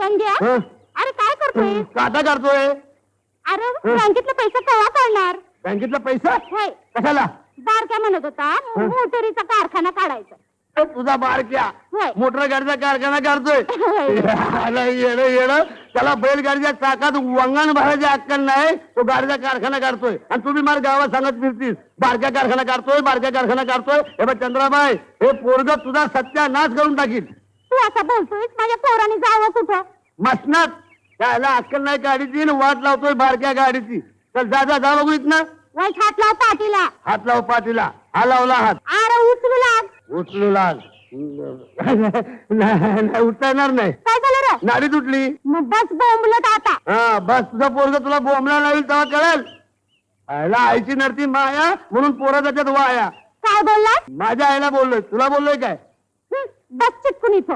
रंग्या हं? अरे काय करतोय? काटा काढतोय. अरे बँकेतले पैसे केव्हा काढणार? बँकेतला पैसा होय कशाला? बारक्या म्हणत होता मोटरीचा कारखाना काढायचा. तुझा बारक्या होय. मोटर गाडीचा कारखाना काढतोय. होय. येणं त्याला बैलगाडीच्या चाकात वंगण भरायची अक्कल नाही. तो गाडीचा कारखाना काढतोय आणि तुम्ही मला गावात सांगत फिरतीस बारक्या कारखाना काढतोय, बारक्या कारखाना काढतोय. हे बघ चंद्राबाई, हे पोरग तुझा सत्यानाश करून टाकील. तू असं बोलतोय माझ्या पोराने जावं कुठं? मसनात त्याला अक्कल नाही गाडीची आणि वाट लावतोय बारक्या गाडीची. तर जा बघू इथनं. वाईट हात लाव पाठीला. हात लाव पाठीला. हा लावला हात. अरे उचलू लाग. उचलू लाग. नाही उठता येणार नाही. काय झालं रे? नाडी तुटली. मग बस बोंबलत आता. हा बस तुझा पोरग तुला बोंबला लावेल तेव्हा कळेल. आईला आईची नरती माया म्हणून पोरा त्याच्यात वाया. काय बोललास? माझ्या आईला बोललोय, तुला बोललोय काय? बस चिटकून इथं.